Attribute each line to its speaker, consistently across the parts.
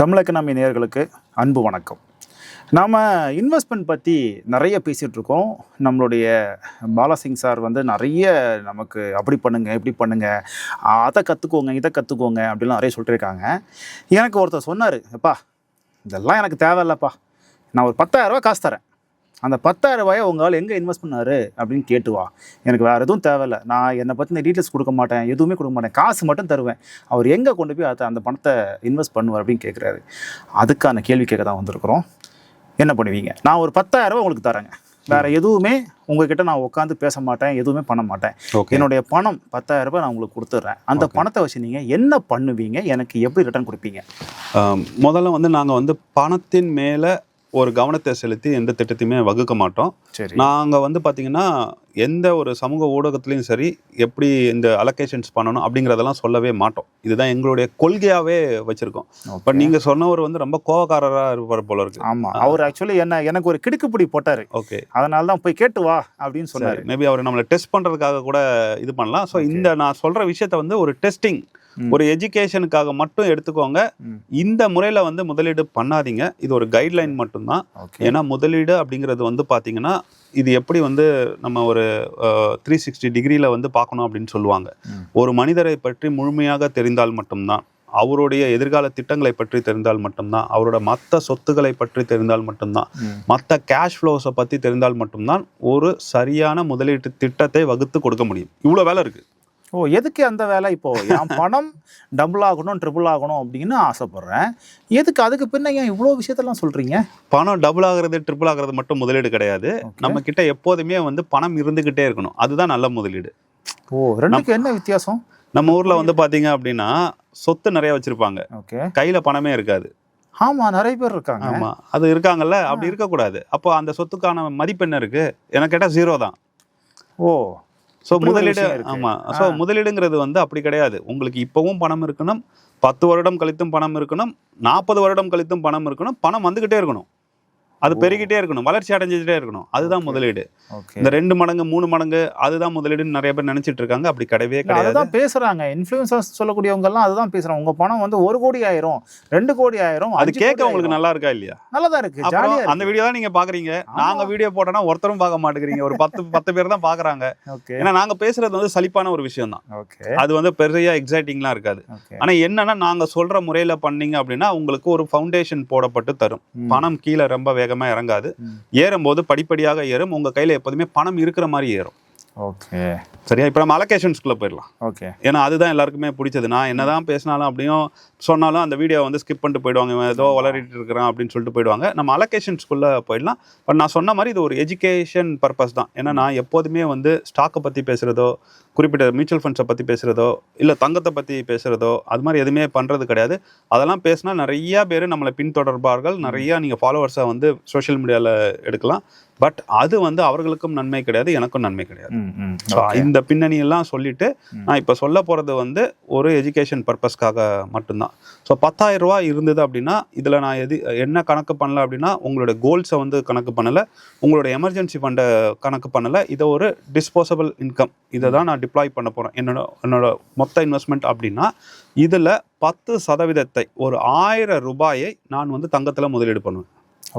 Speaker 1: Tamil economy நேயர்களுக்கு அன்பு வணக்கம். நாம் இன்வெஸ்ட்மெண்ட் பற்றி நிறைய பேசிகிட்ருக்கோம். நம்மளுடைய பாலாசிங் சார் வந்து நிறைய நமக்கு அப்படி பண்ணுங்கள் இப்படி பண்ணுங்கள், அதை கற்றுக்கோங்க இதை கற்றுக்கோங்க அப்படிலாம் நிறைய சொல்லிட்டு இருக்காங்க. எனக்கு ஒருத்தர் சொன்னார், எப்பா இதெல்லாம் எனக்கு தேவையில்லப்பா, நான் ஒரு 10,000 காசு தரேன், அந்த 10,000 உங்களால் எங்கே இன்வெஸ்ட் பண்ணார் அப்படின்னு கேட்டுவா, எனக்கு வேறு எதுவும் தேவையில்லை, நான் என்னை பற்றின டீட்டெயில்ஸ் கொடுக்க மாட்டேன், எதுவுமே கொடுக்க மாட்டேன், காசு மட்டும் தருவேன், அவர் எங்கே கொண்டு போய் அந்த பணத்தை இன்வெஸ்ட் பண்ணுவார் அப்படின்னு கேட்குறாரு. அதுக்கான கேள்வி கேட்க தான் வந்திருக்கிறோம். என்ன பண்ணுவீங்க? நான் ஒரு 10,000 உங்களுக்கு தரேங்க, வேறு எதுவுமே உங்ககிட்ட நான் உட்காந்து பேச மாட்டேன், எதுவுமே பண்ண மாட்டேன், என்னுடைய பணம் 10,000 நான் உங்களுக்கு கொடுத்துட்றேன், அந்த பணத்தை வச்சு நீங்கள் என்ன பண்ணுவீங்க, எனக்கு எப்படி ரிட்டர்ன் கொடுப்பீங்க?
Speaker 2: முதல்ல வந்து நாங்கள் வந்து பணத்தின் மேலே ஒரு கவனத்தை செலுத்தி எந்த திட்டத்தையுமே வகுக்க மாட்டோம்.
Speaker 1: சரி,
Speaker 2: நாங்கள் வந்து பார்த்திங்கன்னா எந்த ஒரு சமூக ஊடகத்துலேயும் சரி எப்படி இந்த அலோகேஷன்ஸ் பண்ணணும் அப்படிங்கிறதெல்லாம் சொல்லவே மாட்டோம். இதுதான் எங்களுடைய கொள்கையாகவே வச்சுருக்கோம். பட் நீங்கள் சொன்னவர் வந்து ரொம்ப கோவக்காரராக இருப்பார் போல இருக்கு.
Speaker 1: ஆமாம், அவர் ஆக்சுவலி எனக்கு ஒரு கிடுக்குப்பிடி போட்டார்.
Speaker 2: ஓகே,
Speaker 1: அதனால தான் போய் கேட்டு வா அப்படின்னு சொன்னார்.
Speaker 2: மேபி அவர் நம்மளை டெஸ்ட் பண்ணுறதுக்காக கூட இது பண்ணலாம். ஸோ இந்த நான் சொல்கிற விஷயத்த வந்து ஒரு டெஸ்டிங், ஒரு எஜுகேஷனுக்காக மட்டும் எடுத்துக்கோங்க. இந்த முறையில் வந்து முதலீடு பண்ணாதீங்க. இது ஒரு கைட்லைன் மட்டும்தான். ஏன்னா முதலீடு அப்படிங்கிறது வந்து பார்த்தீங்கன்னா இது எப்படி வந்து நம்ம ஒரு 360 டிகிரியில் வந்து பார்க்கணும் அப்படின்னு சொல்லுவாங்க. ஒரு மனிதரை பற்றி முழுமையாக தெரிந்தால் மட்டும்தான், அவருடைய எதிர்கால திட்டங்களை பற்றி தெரிந்தால் மட்டும்தான், அவரோட மற்ற சொத்துக்களை பற்றி தெரிந்தால் மட்டும்தான், மற்ற கேஷ் ஃப்ளோஸை பற்றி தெரிந்தால் மட்டும்தான் ஒரு சரியான முதலீட்டு திட்டத்தை வகுத்து கொடுக்க முடியும். இவ்வளோ வேலை இருக்குது.
Speaker 1: ஓ, எதுக்கு அந்த வேலை? இப்போ என் பணம் டபுள் ஆகணும் ட்ரிபிள் ஆகணும் அப்படின்னு ஆசைப்படுறேன், எதுக்கு அதுக்கு பின்ன ஏன் இவ்வளோ விஷயத்தெல்லாம் சொல்கிறீங்க?
Speaker 2: பணம் டபுள் ஆகிறது ட்ரிபிள் ஆகிறது மட்டும் முதலீடு கிடையாது. நம்ம கிட்ட எப்போதுமே வந்து பணம் இருந்துக்கிட்டே இருக்கணும், அதுதான் நல்ல முதலீடு.
Speaker 1: ஓ, ரெண்டுக்கு என்ன வித்தியாசம்?
Speaker 2: நம்ம ஊரில் வந்து பார்த்தீங்க அப்படின்னா சொத்து நிறைய வச்சுருப்பாங்க, கையில் பணமே இருக்காது.
Speaker 1: ஆமாம், நிறைய பேர் இருக்காங்க.
Speaker 2: ஆமாம், அது இருக்காங்கல்ல, அப்படி இருக்கக்கூடாது. அப்போ அந்த சொத்துக்கான மதிப்பு என்ன இருக்குது? எனக்கு கேட்டால் 0 தான்.
Speaker 1: ஓ,
Speaker 2: ஸோ முதலீடு, ஆமாம், ஸோ முதலீடுங்கிறது வந்து அப்படி கிடையாது. உங்களுக்கு இப்போவும் பணம் இருக்கணும், 10 வருடம் கழித்தும் பணம் இருக்கணும், 40 வருடம் கழித்தும் பணம் இருக்கணும், பணம் வந்துக்கிட்டே இருக்கணும், அது பெருகிட்டே இருக்கணும், வளர்ச்சி அடைஞ்சிட்டே இருக்கணும். அதுதான் முதலீடு. இந்த 2 மடங்கு 3 மடங்கு அதுதான் முதலீடுன்னு நிறைய பேர் நினைச்சிட்டு இருக்காங்க. அப்படி கிடையவே கிடையாது.
Speaker 1: அதுதான் பேசுறாங்க இன்ஃப்ளூயன்சர்ஸ் சொல்லக்கூடியவங்க எல்லாம், அதுதான் பேசுறாங்க. உங்க பணம் வந்து 1 கோடி ஆயிரும், 2 கோடி ஆயிரும்.
Speaker 2: அது கேட்க உங்களுக்கு நல்லா இருக்கா இல்லையா?
Speaker 1: நல்லதா இருக்கு, ஜாலியா.
Speaker 2: அந்த வீடியோ தான் நீங்க பாக்குறீங்க. நாங்க வீடியோ போட்டோம்னா ஒருத்தரும் பார்க்க மாட்டேங்கிறீங்க, ஒரு 10 பேர் தான் பாக்குறாங்க. ஏன்னா நாங்க பேசுறது வந்து சலிப்பான ஒரு விஷயம் தான். அது வந்து பெரிய எக்ஸைட்டிங்லாம் இருக்காது. ஆனா என்னன்னா நாங்க சொல்ற முறையில பண்ணீங்க அப்படின்னா உங்களுக்கு ஒரு ஃபவுண்டேஷன் போடப்பட்டு தரும். பணம் கீழே ரொம்ப வேகமா இறங்காது, ஏறும்போது படிப்படியாக ஏறும். உங்க கையில எப்போதுமே பணம் இருக்கிற மாதிரி ஏறும்.
Speaker 1: ஓகே,
Speaker 2: சரியா? இப்போ நம்ம அலோகேஷன்ஸ்குள்ளே போயிடலாம்.
Speaker 1: ஓகே,
Speaker 2: ஏன்னா அதுதான் எல்லாருக்குமே பிடிச்சது. நான் என்னதான் பேசினாலும் அப்படியும் சொன்னாலும் அந்த வீடியோ வந்து ஸ்கிப் பண்ணிட்டு போயிடுவாங்க, ஏதோ வளரிட்டு இருக்கிறான் அப்படின்னு சொல்லிட்டு போயிடுவாங்க. நம்ம அலோகேஷன்ஸ்குள்ளே போயிடலாம். பட் நான் சொன்ன மாதிரி இது ஒரு எஜுகேஷன் பர்பஸ் தான். ஏன்னா நான் எப்போதுமே வந்து ஸ்டாக்கை பற்றி பேசுகிறதோ, குறிப்பிட்ட மியூச்சுவல் ஃபண்ட்ஸை பற்றி பேசுகிறதோ, இல்லை தங்கத்தை பற்றி பேசுகிறதோ, அது மாதிரி எதுவுமே பண்ணுறது கிடையாது. அதெல்லாம் பேசினா நிறையா பேர் நம்மளை பின்தொடர்பார்கள், நிறையா நீங்கள் ஃபாலோவர்ஸை வந்து சோஷியல் மீடியாவில் எடுக்கலாம். பட் அது வந்து அவர்களுக்கும் நன்மை கிடையாது, எனக்கும் நன்மை கிடையாது. இந்த பின்னணியெல்லாம் சொல்லிட்டு நான் இப்போ சொல்ல போகிறது வந்து ஒரு எஜுகேஷன் பர்பஸ்க்காக மட்டும்தான். ஸோ 10,000 ரூபா இருந்தது அப்படின்னா இதில் நான் என்ன கணக்கு பண்ணல அப்படின்னா, உங்களோட கோல்ஸை வந்து கணக்கு பண்ணலை, உங்களோட எமர்ஜென்சி ஃபண்டை கணக்கு பண்ணலை, இதை ஒரு டிஸ்போசபிள் இன்கம், இதை தான் நான் டிப்ளாய் பண்ண போகிறேன். என்னோட மொத்த இன்வெஸ்ட்மெண்ட் அப்படின்னா இதில் 10% ஒரு 1000 ரூபாயை நான் வந்து தங்கத்தில் முதலீடு பண்ணுவேன்.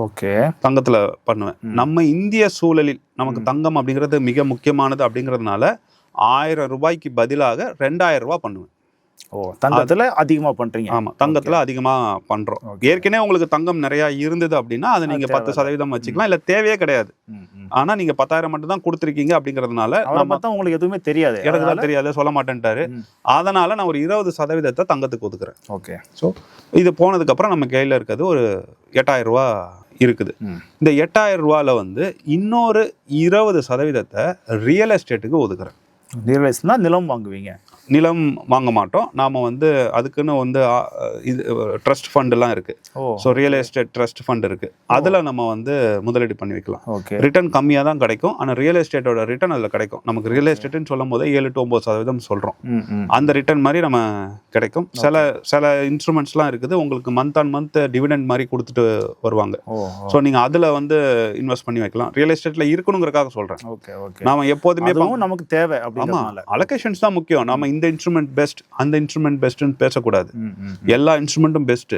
Speaker 1: ஓகே,
Speaker 2: தங்கத்தில் பண்ணுவேன். நம்ம இந்திய சூழலில் நமக்கு தங்கம் அப்படிங்கிறது மிக முக்கியமானது அப்படிங்கிறதுனால 1000 ரூபாய்க்கு பதிலாக 2000 ரூபா பண்ணுவேன்.
Speaker 1: ஓ, தங்கத்தில் அதிகமாக பண்ணுறீங்க?
Speaker 2: ஆமாம், தங்கத்தில் அதிகமாக பண்ணுறோம். ஏற்கனவே உங்களுக்கு தங்கம் நிறையா இருந்தது அப்படின்னா அதை நீங்கள் 10% வச்சுக்கலாம், இல்லை தேவையே கிடையாது. ஆனால் நீங்கள் 10,000 மட்டும் தான் கொடுத்துருக்கீங்க அப்படிங்கிறதுனால
Speaker 1: பார்த்தா உங்களுக்கு எதுவுமே தெரியாது,
Speaker 2: எனக்கு தான் தெரியாது, சொல்ல மாட்டேன்ட்டாரு. அதனால் நான் ஒரு 20% தங்கத்துக்கு ஒதுக்குறேன்.
Speaker 1: ஓகே,
Speaker 2: ஸோ இது போனதுக்கப்புறம் நம்ம கையில் இருக்கிறது ஒரு 8,000 ரூபா இருக்குது. இந்த 8,000 ரூபாயில் வந்து இன்னொரு 20% ரியல் எஸ்டேட்டுக்கு ஒதுக்குறேன்.
Speaker 1: ரியல் எஸ்டேட்னா நிலம் வாங்குவீங்க?
Speaker 2: நிலம் வாங்க மாட்டோம். நாம் வந்து அதுக்குன்னு வந்து இது ட்ரஸ்ட் ஃபண்டெல்லாம் இருக்குது. So real estate trust fund இருக்குது, அதில் நம்ம வந்து முதலீடு பண்ணி வைக்கலாம். ரிட்டர்ன் கம்மியாக தான் கிடைக்கும், ஆனால் ரியல் எஸ்டேட்டோட ரிட்டர்ன் அதில் கிடைக்கும். நமக்கு ரியல் எஸ்டேட்டுன்னு சொல்லும் போதே 7 to 9% சொல்கிறோம். அந்த ரிட்டர்ன் மாதிரி நம்ம கிடைக்கும். சில இன்ஸ்ட்ருமெண்ட்ஸ்லாம் இருக்குது, உங்களுக்கு மந்த் ஆன் மந்த் டிவிடெண்ட் மாதிரி கொடுத்துட்டு வருவாங்க. ஸோ நீங்கள் அதில் வந்து இன்வெஸ்ட் பண்ணி வைக்கலாம். ரியல் எஸ்டேட்டில் இருக்கணுங்கிறதுக்காக சொல்கிறேன். நாம எப்போதுமே
Speaker 1: நமக்கு தேவை.
Speaker 2: ஆமாம், அலோகேஷன்ஸ் தான் முக்கியம். நம்ம இந்த இந்த இன்ஸ்ட்ருமெண்ட் பெஸ்ட், அந்த இன்ஸ்ட்ருமெண்ட் பெஸ்ட்னு பேசக்கூடாது. எல்லா இன்ஸ்ட்ருமெண்ட்டும் பெஸ்ட்,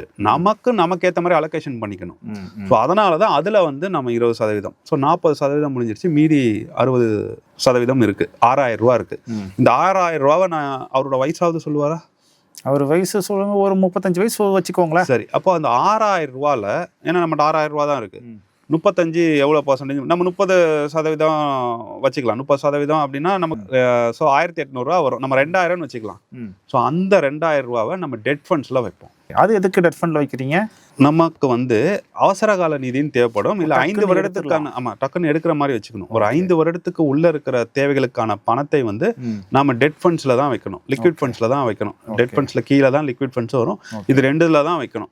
Speaker 2: நமக்கேற்ற மாதிரி அலோகேஷன் பண்ணிக்கணும். ஸோ அதனால தான் அதில் வந்து நம்ம 20%, ஸோ 40% முடிஞ்சிருச்சு, மீதி 60% இருக்கு. 6000 ரூபா இருக்கு. இந்த 6000 ரூபாவை நான் அவரோட வயசாவது சொல்லுவாரா?
Speaker 1: அவர் வயசு சொல்லுங்க, ஒரு 35 வயசு வச்சுக்கோங்களேன்.
Speaker 2: சரி, அப்போ அந்த 6000 ரூபால, ஏன்னா நம்மகிட்ட 6000 ரூபா தான் இருக்கு, 35 எவ்வளோ பர்சன்டேஜ், நம்ம 30% வச்சுக்கலாம். 30% அப்படின்னா நமக்கு ஸோ 1800 ரூபா வரும். நம்ம 2000 வச்சுக்கலாம். ஸோ அந்த 2000 ரூபாவை நம்ம டெட் ஃபண்ட்ஸில் வைப்போம்.
Speaker 1: அது எதுக்கு டெட் ஃபண்டில் வைக்கிறீங்க?
Speaker 2: நமக்கு வந்து அவசர கால நிதின்னு தேவைப்படும், இல்லை 5 வருடத்துக்கான, ஆமாம், டக்குன்னு எடுக்கிற மாதிரி வச்சுக்கணும். ஒரு 5 வருடத்துக்கு உள்ள இருக்கிற தேவைகளுக்கான பணத்தை வந்து நம்ம டெட் ஃபண்ட்ஸில் தான் வைக்கணும், லிக்விட் ஃபண்ட்ஸில் தான் வைக்கணும். டெட் ஃபண்ட்ஸில் கீழே தான் லிக்விட் ஃபண்ட்ஸ் வரும். இது 2ல தான் வைக்கணும்.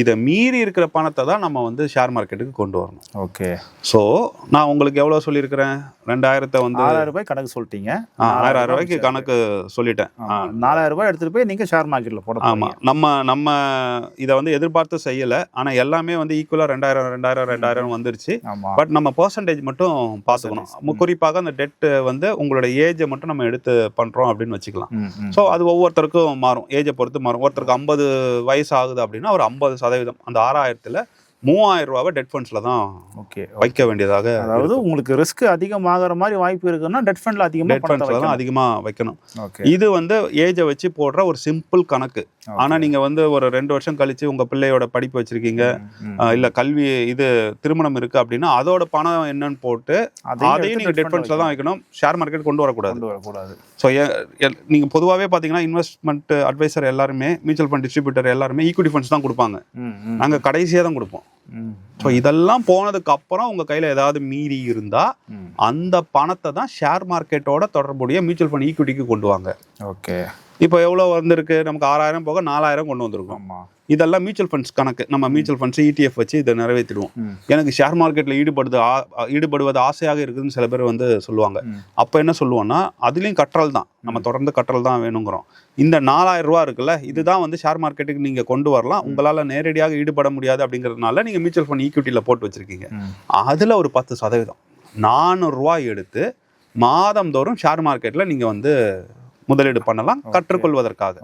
Speaker 2: இதை மீறி இருக்கிற பணத்தை தான் நம்ம வந்து ஷேர் மார்க்கெட்டுக்கு கொண்டு வரணும்.
Speaker 1: ஓகே.
Speaker 2: ஸோ நான் உங்களுக்கு எவ்வளோ சொல்லியிருக்கிறேன்? 2000 வந்து
Speaker 1: 6000 ரூபாய் கணக்கு சொல்லிட்டீங்க.
Speaker 2: 6000 ரூபாய்க்கு கணக்கு சொல்லிட்டேன்.
Speaker 1: 4000 ரூபாய் எடுத்துகிட்டு போய் நீங்கள் ஷேர் மார்க்கெட்டில் போட.
Speaker 2: ஆமாம், நம்ம இதை வந்து எதிர்பார்த்து செய்யலை. ஆனால் எல்லாமே வந்து ஈக்குவலாக 2000 வந்துருச்சு. பட் நம்ம பர்சன்டேஜ் மட்டும் பார்த்துக்கணும். குறிப்பாக அந்த டெட் வந்து உங்களோட ஏஜை மட்டும் நம்ம எடுத்து பண்ணுறோம் அப்படின்னு வச்சுக்கலாம். ஸோ அது ஒவ்வொருத்தருக்கும் மாறும், ஏஜை பொறுத்து மாறும். ஒருத்தருக்கு 50 வயசு ஆகுது அப்படின்னா ஒரு 50%, அந்த 6000ல் 3000 ரூபாவை டெட் ஃபண்ட்ஸில் தான் வைக்க வேண்டியதாக.
Speaker 1: அதாவது உங்களுக்கு ரிஸ்க் அதிகமாகிற மாதிரி வாய்ப்பு இருக்குன்னா டெட் ஃபண்டில்
Speaker 2: அதிகமாக வைக்கணும். இது வந்து ஏஜை வச்சு போடுற ஒரு சிம்பிள் கணக்கு. ஆனால் நீங்கள் வந்து ஒரு 2 வருஷம் கழிச்சு உங்கள் பிள்ளையோட படிப்பு வச்சிருக்கீங்க, இல்லை கல்வி இது திருமணம் இருக்குது அப்படின்னா அதோட பணம் என்னன்னு போட்டு அதையும் நீங்கள் டெட் ஃபண்ட்ஸில் தான் வைக்கணும். ஷேர் மார்க்கெட் கொண்டு வரக்கூடாது. ஸோ நீங்கள் பொதுவாகவே பார்த்தீங்கன்னா இன்வெஸ்ட்மெண்ட் அட்வைசர் எல்லாருமே, மியூச்சுவல் ஃபண்ட் டிஸ்ட்ரிபியூட்டர் எல்லாருமே ஈக்விட்டி ஃபண்ட்ஸ் தான் கொடுப்பாங்க. நாங்கள் கடைசியாக தான் கொடுப்போம். ஸோ இதெல்லாம் போனதுக்கு அப்புறம் உங்க கையில ஏதாவது மீறி இருந்தா அந்த பணத்தை தான் ஷேர் மார்க்கெட்டோட தொடர்புடைய மியூச்சுவல் ஃபண்ட் ஈக்விட்டிக்கு கொண்டு வாங்க.
Speaker 1: ஓகே.
Speaker 2: இப்போ எவ்வளோ வந்திருக்கு? நமக்கு 6000 போக 4000 கொண்டு வந்திருக்கோம். இதெல்லாம் மியூச்சுவல் ஃபண்ட்ஸ் கணக்கு. நம்ம மியூச்சுவல் ஃபண்ட்ஸ் ETF வச்சு இதை நிறைவேற்றிடுவோம். எனக்கு ஷேர் மார்க்கெட்டில் ஈடுபடுவது ஆசையாக இருக்குதுன்னு சில பேர் வந்து சொல்லுவாங்க. அப்போ என்ன சொல்லுவோம்னா, அதுலேயும் கற்றல் தான், நம்ம தொடர்ந்து கற்றல் தான் வேணுங்கிறோம். இந்த 4000 ரூபா இருக்குல்ல, இதுதான் வந்து ஷேர் மார்க்கெட்டுக்கு நீங்கள் கொண்டு வரலாம். உங்களால் நேரடியாக ஈடுபட முடியாது அப்படிங்கிறதுனால நீங்கள் மியூச்சுவல் ஃபண்ட் ஈக்விட்டியில் போட்டு வச்சுருக்கீங்க. அதில் ஒரு 10% 400 ரூபாய் எடுத்து மாதந்தோறும் ஷேர் மார்க்கெட்டில் நீங்கள் வந்து முதலீடு பண்ணலாம், கற்றுக்கொள்வதற்காக.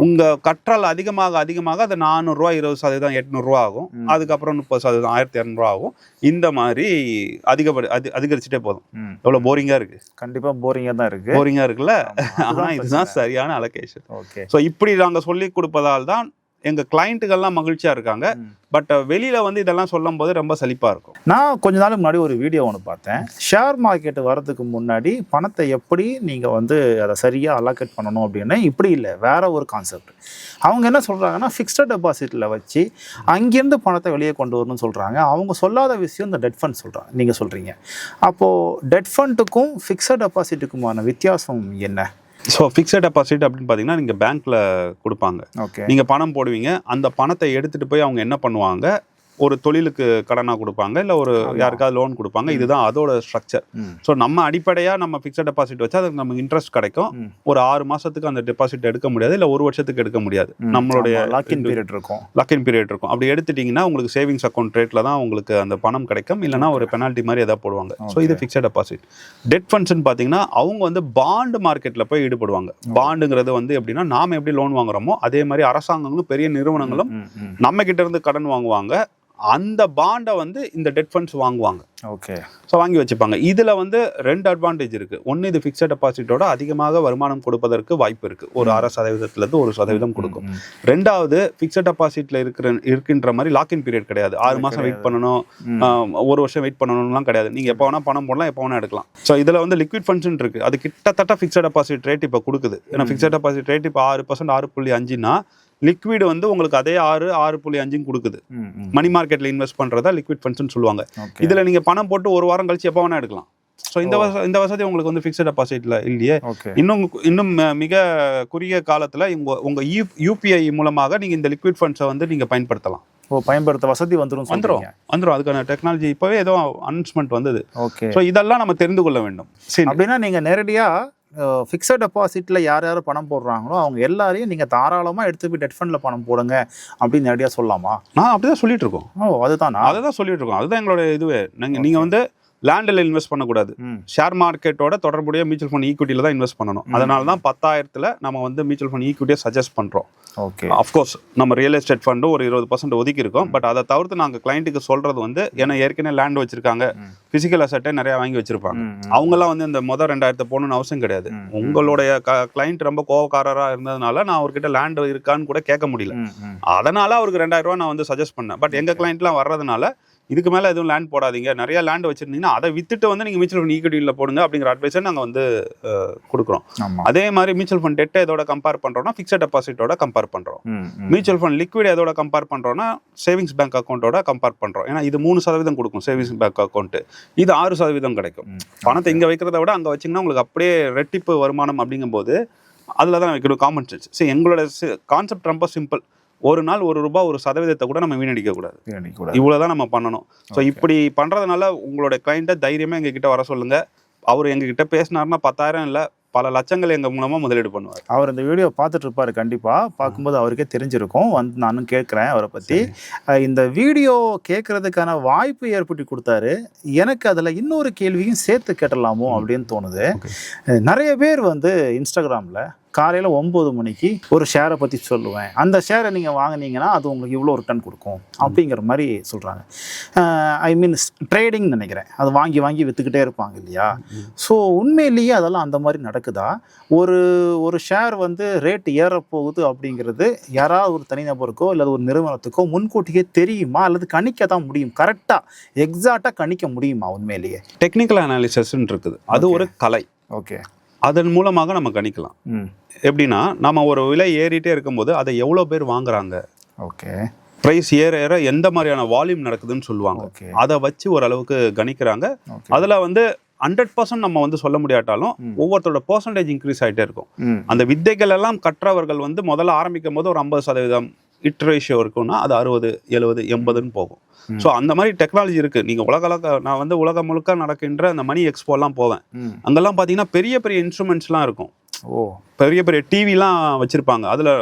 Speaker 2: உங்க கற்றல் அதிகமாக அது 400 ரூபாய் 20% 800 ரூபா ஆகும். அதுக்கப்புறம் 30% 1200 ரூபா ஆகும். இந்த மாதிரி அதிகரிச்சுட்டே போதும். எவ்வளவு போரிங்கா இருக்கு? கண்டிப்பா போரிங்கா இருக்குல்ல. ஆனா இதுதான் சரியான அலோகேஷன். ஸோ இப்படி நாங்க சொல்லி கொடுப்பதால் தான் எங்க கிளைண்ட்டுகள்லாம் மகிழ்ச்சியா இருக்காங்க. பட் வெளியில வந்து இதெல்லாம் சொல்லும் போது ரொம்ப சலிப்பா இருக்கும்.
Speaker 1: நான் கொஞ்ச நாளுக்கு முன்னாடி ஒரு வீடியோ ஒன்று பார்த்தேன். ஷேர் மார்க்கெட்டு வரதுக்கு முன்னாடி பணத்தை எப்படி நீங்கள் வந்து அதை சரியாக அலோகேட் பண்ணணும் அப்படின்னு. இப்படி இல்லை, வேற ஒரு கான்செப்ட். அவங்க என்ன சொல்கிறாங்கன்னா, ஃபிக்ஸட் டெபாசிட்டில் வச்சு அங்கேருந்து பணத்தை வெளியே கொண்டு வரணும்னு சொல்கிறாங்க. அவங்க சொல்லாத விஷயம் இந்த டெட் ஃபண்ட் சொல்கிறாங்க, நீங்கள் சொல்கிறீங்க. அப்போது டெட் ஃபண்டுக்கும் ஃபிக்ஸட் டெபாசிட்டுக்குமான வித்தியாசம் என்ன?
Speaker 2: ஸோ ஃபிக்ஸட் டெபாசிட் அப்படின்னு பார்த்தீங்கன்னா நீங்கள் பேங்க்கில் கொடுப்பாங்க. நீங்கள் பணம் போடுவீங்க, அந்த பணத்தை எடுத்துகிட்டு போய் அவங்க என்ன பண்ணுவாங்க, ஒரு தொழிலுக்கு கடனாக கொடுப்பாங்க, இல்லை ஒரு யாருக்காவது லோன் கொடுப்பாங்க. இதுதான் அதோட ஸ்ட்ரக்சர். ஸோ நம்ம அடிப்படையாக நம்ம ஃபிக்ஸட் டெபாசிட் வச்சா அதுக்கு நமக்கு இன்ட்ரெஸ்ட் கிடைக்கும். ஒரு 6 மாதத்துக்கு அந்த டெபாசிட் எடுக்க முடியாது, இல்லை 1 வருஷத்துக்கு எடுக்க முடியாது. நம்மளுடைய லாக்இன் பீரியட் இருக்கும். அப்படி எடுத்துட்டிங்கன்னா உங்களுக்கு சேவிங்ஸ் அக்கௌண்ட் ரேட்டில் தான் உங்களுக்கு அந்த பணம் கிடைக்கும், இல்லைனா ஒரு பெனால்ட்டி மாதிரி எதாவது போடுவாங்க. ஸோ இது ஃபிக்ஸட் டெபாசிட். டெட் ஃபண்ட்ஸ்ன்னு பார்த்தீங்கன்னா அவங்க வந்து பாண்டு மார்க்கெட்டில் போய் ஈடுபடுவாங்க. பாண்டுங்கிறது வந்து எப்படின்னா, நாம் எப்படி லோன் வாங்குறோமோ அதே மாதிரி அரசாங்கங்களும் பெரிய நிறுவனங்களும் நம்ம கிட்ட இருந்து கடன் வாங்குவாங்க. அந்த பாண்டை வந்து இந்த டெட் ஃபண்ட்ஸ் வாங்குவாங்க. ஓகே. ஸோ வாங்கி வச்சுப்பாங்க. இதில் வந்து 2 அட்வான்டேஜ் இருக்குது. ஒன்று, இது ஃபிக்ஸட் டெபாசிட்டோட அதிகமாக வருமானம் கொடுப்பதற்கு வாய்ப்பு இருக்குது. ஒரு 6%-லேருந்து 1% கொடுக்கும். 2வது, ஃபிக்ஸட் டெபாசிட்டில் இருக்கின்ற மாதிரி லாக்இன் பீரியட் கிடையாது. 6 மாதம் வெயிட் பண்ணணும், 1 வருஷம் வெயிட் பண்ணணும்லாம் கிடையாது. நீங்கள் எப்போ வேணால் பணம் போடலாம், எப்போ வேணால் எடுக்கலாம். ஸோ இதில் வந்து லிக்விட் ஃபண்ட்ஸ்ன்னு இருக்குது. அது கிட்டத்தட்ட ஃபிக்ஸட் டெபாசிட் ரேட் இப்போ கொடுக்குது. ஏன்னா ஃபிக்ஸட் டெபாசிட் ரேட் இப்போ 6%, 6.5னா லிக்விட் வந்து உங்களுக்கு அதே 6.5 கொடுக்குது. மணி மார்க்கெட்ல இன்வெஸ்ட் பண்றதா லிக்விட் ஃபண்ட்ஸ்னு சொல்லுவாங்க. இதுல நீங்க பணம் போட்டு 1 வாரம் கழிச்சு எப்போ வேணா எடுக்கலாம். ஸோ இந்த வசதி உங்களுக்கு வந்து ஃபிக்ஸட் டெபாசிட்ல இல்லையே. இன்னும் மிக குறுகிய காலத்துல உங்க UPI மூலமாக நீங்க இந்த லிக்விட் ஃபண்ட்ஸை வந்து நீங்க பயன்படுத்தலாம். பயன்படுத்த வசதி வந்துடும். அதுக்கான டெக்னாலஜி இப்பவே ஏதோ அனௌன்ஸ்மெண்ட் வந்தது. ஸோ இதெல்லாம் நம்ம தெரிந்து கொள்ள வேண்டும். அப்படின்னா நீங்க நேரடியா ஃபிக்ஸட் டெபாசிட்டில் யார் யார் பணம் போடுறாங்களோ அவங்க எல்லாரையும் நீங்கள் தாராளமாக எடுத்து போய் டெட் ஃபண்டில் பணம் போடுங்க அப்படின்னு நேரடியாக சொல்லலாமா? நான் அப்படி தான் சொல்லிட்டு இருக்கோம். அதை தான் சொல்லிட்டு இருக்கோம். அதுதான் எங்களோட இதுவே. நீங்கள் வந்து லேண்டில் இன்வெஸ்ட் பண்ணக்கூடாது. ஷேர் மார்க்கெட்டோட தொடர்புடைய மியூச்சுவல் ஃபண்ட் ஈக்விட்டியில் தான் இன்வெஸ்ட் பண்ணணும். அதனால தான் 10,000ல் நம்ம வந்து மியூச்சுவல் ஃபண்ட் ஈக்விட்டியை சஜஸ்ட் பண்ணுறோம்.
Speaker 1: ஓகே,
Speaker 2: அஃப்கோர்ஸ் நம்ம ரியல் எஸ்டேட் ஃபண்டும் ஒரு 20% ஒதுக்கி இருக்கோம். பட் அதை தவிர்த்து நாங்கள் கிளைண்ட்டுக்கு சொல்கிறது வந்து, ஏன்னா ஏற்கனவே லேண்ட் வச்சிருக்காங்க, ஃபிசிக்கல் அசட்டை நிறையா வாங்கி வச்சிருப்பாங்க. அவங்கெல்லாம் வந்து இந்த 2,000 போகணும்னு அவசியம் கிடையாது. உங்களுடைய கிளைண்ட் ரொம்ப கோவக்காரராக இருந்ததுனால நான் அவர்கிட்ட லேண்ட் இருக்கான்னு கூட கேட்க முடியல. அதனால அவருக்கு 2,000 ரூபா நான் வந்து சஜஸ்ட் பண்ணேன். பட் எங்கள் கிளைண்ட்லாம் வர்றதுனால இதுக்கு மேலே எதுவும் லேண்ட் போடாதீங்க, நிறைய லேண்ட் வச்சிருந்தீங்கன்னா அதை வித்துட்டு வந்து நீங்கள் மியூச்சுவல் ஃபண்ட் ஈக்விட்டியில் போடுங்க அப்படிங்கிற அட்வைஸை நாங்கள் வந்து கொடுக்குறோம். அதே மாதிரி மியூச்சுவல் ஃபண்ட் டெட்டை எதோட கம்பேர் பண்ணுறோம்னா ஃபிக்ஸட் டெபாசிட்டோட கம்பேர் பண்ணுறோம். மியூச்சுவல் ஃபண்ட் லிக்விட் எதோட கம்பேர் பண்ணுறோம்னா சேவிங்ஸ் பேங்க் அக்கௌண்ட்டோட கம்பேர் பண்ணுறோம். ஏன்னா இது 3% கொடுக்கும் சேவிங்ஸ் பேங்க் அக்கௌண்ட்டு, இது 6% கிடைக்கும். பணத்தை இங்கே வைக்கிறத விட அங்கே வச்சிங்கன்னா உங்களுக்கு அப்படியே ரெட்டிப்பு வருமானம். அப்படிங்கும்போது அதில் தான் வைக்கணும் காமன் சென்ஸ். சரி, எங்களோட கான்செப்ட் ரொம்ப சிம்பிள். ஒரு நாள் ₹1 ஒரு சதவீதத்தை கூட நம்ம வீணடிக்க கூடாது. இவ்வளவுதான் நம்ம பண்ணணும். ஸோ இப்படி பண்றதுனால உங்களோட கிளைண்ட்டை தைரியமா எங்ககிட்ட வர சொல்லுங்க. அவர் எங்ககிட்ட பேசினாருன்னா 10,000 இல்லை, பல லட்சங்கள் எங்க மூலமா முதலீடு பண்ணுவார்.
Speaker 1: அவர் இந்த வீடியோ பார்த்துட்டு இருப்பாரு. கண்டிப்பா பார்க்கும்போது அவருக்கே தெரிஞ்சிருக்கும். வந்து நானும் கேட்குறேன் அவரை பத்தி. இந்த வீடியோ கேட்கறதுக்கான வாய்ப்பு ஏற்படுத்தி கொடுத்தாரு. எனக்கு அதில் இன்னொரு கேள்வியும் சேர்த்து கேட்டலாமோ அப்படின்னு தோணுது. நிறைய பேர் வந்து இன்ஸ்டாகிராமில் காலையில் 9 மணிக்கு ஒரு ஷேரை பற்றி சொல்லுவேன், அந்த ஷேரை நீங்கள் வாங்கினீங்கன்னா அது உங்களுக்கு இவ்வளோ ரிட்டர்ன் கொடுக்கும் அப்படிங்கிற மாதிரி சொல்கிறாங்க. ஐ மீன் ட்ரேடிங் நினைக்கிறேன். அது வாங்கி வாங்கி விற்றுக்கிட்டே இருப்பாங்க இல்லையா? ஸோ உண்மையிலேயே அதெல்லாம் அந்த மாதிரி நடக்குதா? ஒரு ஷேர் வந்து ரேட் ஏறப்போகுது அப்படிங்கிறது யாராவது ஒரு தனிநபருக்கோ அல்லது ஒரு நிறுவனத்துக்கோ முன்கூட்டியே தெரியுமா, அல்லது கணிக்க தான் முடியும்? கரெக்டாக எக்ஸாக்டாக கணிக்க முடியுமா உண்மையிலேயே?
Speaker 2: டெக்னிக்கல் அனாலிசிஸ்ன்னு இருக்குது, அது ஒரு கலை.
Speaker 1: ஓகே,
Speaker 2: அதன் மூலமாக நம்ம கணிக்கலாம். எப்படின்னா, நம்ம ஒரு விலை ஏறிட்டே இருக்கும்போது அதை எவ்வளோ பேர் வாங்குறாங்க,
Speaker 1: ஓகே,
Speaker 2: ப்ரைஸ் ஏற ஏற எந்த மாதிரியான வால்யூம் நடக்குதுன்னு சொல்லுவாங்க. அதை வச்சு ஓரளவுக்கு கணிக்கிறாங்க. அதில் வந்து 100% நம்ம வந்து சொல்ல முடியாட்டாலும் ஒவ்வொருத்தரோட பர்சன்டேஜ் இன்க்ரீஸ் ஆகிட்டே இருக்கும். அந்த வித்தைகள் எல்லாம் கற்றவர்கள் வந்து முதல்ல ஆரம்பிக்கும் போது ஒரு 50% இட் ரேஷியோ இருக்குன்னா அது 60, 70, 80ன்னு போகும். ஸோ அந்த மாதிரி டெக்னாலஜி இருக்குது. நீங்கள் நான் வந்து உலகம் முழுக்க நடக்கின்ற அந்த மணி எக்ஸ்போலாம் போவேன். அங்கெல்லாம் பார்த்தீங்கன்னா பெரிய பெரிய இன்ஸ்ட்ருமெண்ட்ஸ்லாம் இருக்கும். பெரிய பெரிய டிவிலாம் வச்சுருப்பாங்க, அதில்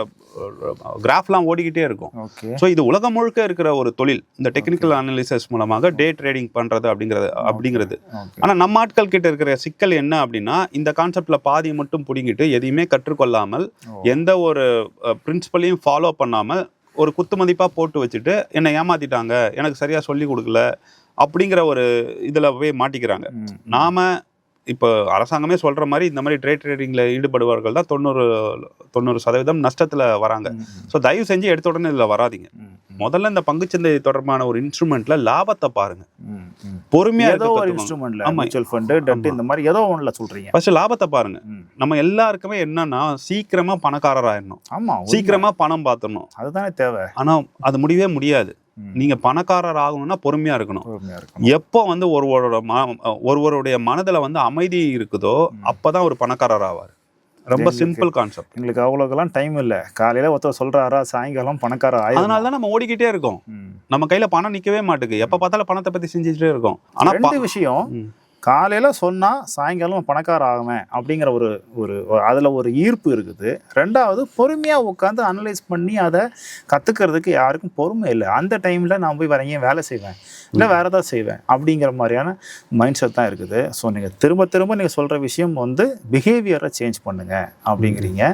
Speaker 2: கிராஃப்லாம் ஓடிக்கிட்டே இருக்கும். ஸோ இது உலகம் முழுக்க இருக்கிற ஒரு தொழில், இந்த டெக்னிக்கல் அனாலிசிஸ் மூலமாக டே ட்ரேடிங் பண்ணுறது அப்படிங்கிறது. ஆனால் நம்ம ஆட்கள் கிட்ட இருக்கிற சிக்கல் என்ன அப்படின்னா, இந்த கான்செப்டில் பாதி மட்டும் பிடிங்கிட்டு எதையுமே கற்றுக்கொள்ளாமல் எந்த ஒரு பிரின்சிபலையும் ஃபாலோ பண்ணாமல் ஒரு குத்து மதிப்பாக போட்டு வச்சுட்டு என்னை ஏமாத்திட்டாங்க, எனக்கு சரியாக சொல்லி கொடுக்கல அப்படிங்கிற ஒரு இதில் போய் மாட்டிக்கிறாங்க. நாம் இப்போ அரசாங்கமே சொல்கிற மாதிரி இந்த மாதிரி ட்ரேடிங்கில் ஈடுபடுவார்கள் தான் 90% நஷ்டத்தில் வராங்க. ஸோ தயவு செஞ்சு எடுத்த உடனே இதில் வராதிங்க. முதல்ல இந்த பங்குச்சந்தை தொடர்பான ஒரு இன்ஸ்ட்ருமெண்ட்ல லாபத்தை பாருங்க, பொறுமையா
Speaker 1: ஏதோ ஒரு இன்ஸ்ட்ருமெண்ட்ல மியூச்சுவல் ஃபண்ட், டெட், இந்த மாதிரி ஏதோ ஒண்ணுல சொல்றீங்க.
Speaker 2: ஃபர்ஸ்ட் லாபத்தை பாருங்க. நம்ம எல்லாருக்குமே என்னன்னா சீக்கிரமா பணக்காரராயிடணும்,
Speaker 1: ஆமா,
Speaker 2: சீக்கிரமா பணம் பார்த்துடணும்,
Speaker 1: அதுதானே தேவை.
Speaker 2: ஆனா அது முடியவே முடியாது. நீங்க பணக்காரர் ஆகணும்னா பொறுமையா இருக்கணும். எப்போ வந்து ஒருவருடைய மனதுல வந்து அமைதி இருக்குதோ அப்பதான் ஒரு பணக்காரர் ஆவார். ரொம்ப சிம்பிள் கான்செப்ட்.
Speaker 1: எங்களுக்கு அவ்வளோக்கெல்லாம் டைம் இல்லை. காலையில ஒருத்தர் சொல்றாரா, சாயங்காலம் பணக்காரர் ஆயிடும்.
Speaker 2: அதனால தான் நம்ம ஓடிக்கிட்டே இருக்கோம். நம்ம கையில பணம் நிக்கவே மாட்டேங்குது. எப்ப பார்த்தாலும் பணத்தை பத்தி செஞ்சுட்டே இருக்கோம். ஆனா
Speaker 1: ரெண்டு விஷயம், காலையில் சொன்னால் சாயங்காலம் பணக்காரர் ஆகுவேன் அப்படிங்கிற ஒரு அதில் ஒரு ஈர்ப்பு இருக்குது. ரெண்டாவது, பொறுமையாக உட்காந்து அனலைஸ் பண்ணி அதை கற்றுக்கிறதுக்கு யாருக்கும் பொறுமை இல்லை. அந்த டைமில் நான் போய் வேற வேலை செய்வேன், இல்லை வேறு ஏதாவது செய்வேன் அப்படிங்கிற மாதிரியான மைண்ட் செட் தான் இருக்குது. ஸோ நீங்கள் திரும்ப நீங்கள் சொல்கிற விஷயம் வந்து பிஹேவியரை சேஞ்ச் பண்ணுங்கள் அப்படிங்கிறீங்க.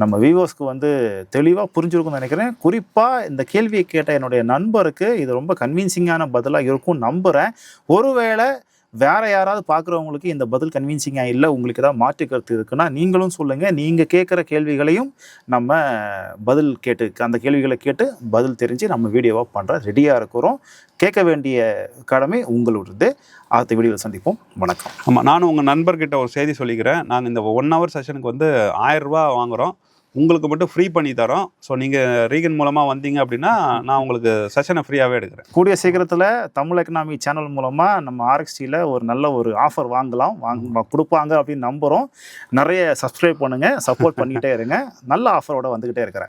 Speaker 1: நம்ம வியூவர்ஸ்க்கு வந்து தெளிவாக புரிஞ்சிருக்கும்னு நினைக்கிறேன். குறிப்பாக இந்த கேள்வியை கேட்ட என்னுடைய நண்பருக்கு இது ரொம்ப கன்வின்சிங்கான பதிலாக இருக்கும் நம்புகிறேன். ஒருவேளை வேற யாராவது பார்க்குறவங்களுக்கு இந்த பதில் கன்வின்சிங்காக இல்லை, உங்களுக்கு ஏதாவது மாற்று கருத்து இருக்குன்னா நீங்களும் சொல்லுங்கள். நீங்கள் கேட்குற கேள்விகளையும் நம்ம பதில் கேட்டு, அந்த கேள்விகளை கேட்டு பதில் தெரிஞ்சு நம்ம வீடியோவாக பண்ணுற ரெடியாக இருக்கிறோம். கேட்க வேண்டிய கடமை உங்களோடது. அடுத்த வீடியோவில் சந்திப்போம். வணக்கம்.
Speaker 2: ஆமாம், நானும் உங்கள் நண்பர்கிட்ட ஒரு செய்தி சொல்லிக்கிறேன். நாங்கள் இந்த 1 hour செஷனுக்கு வந்து 1000 ரூபா வாங்குகிறோம், உங்களுக்கு மட்டும் ஃப்ரீ பண்ணி தரோம். ஸோ நீங்கள் ரீகன் மூலமாக வந்தீங்க அப்படின்னா நான் உங்களுக்கு செஷனை ஃப்ரீயாகவே எடுக்கிறேன்.
Speaker 1: கூடிய சீக்கிரத்தில் தமிழ் எக்கனாமி சேனல் மூலமாக நம்ம RXTயில் ஒரு நல்ல ஒரு ஆஃபர் கொடுப்பாங்க அப்படின்னு நம்புகிறோம். நிறைய சப்ஸ்கிரைப் பண்ணுங்கள், சப்போர்ட் பண்ணிக்கிட்டே இருங்க. நல்ல ஆஃபரோட வந்துக்கிட்டே இருக்கிறேன்.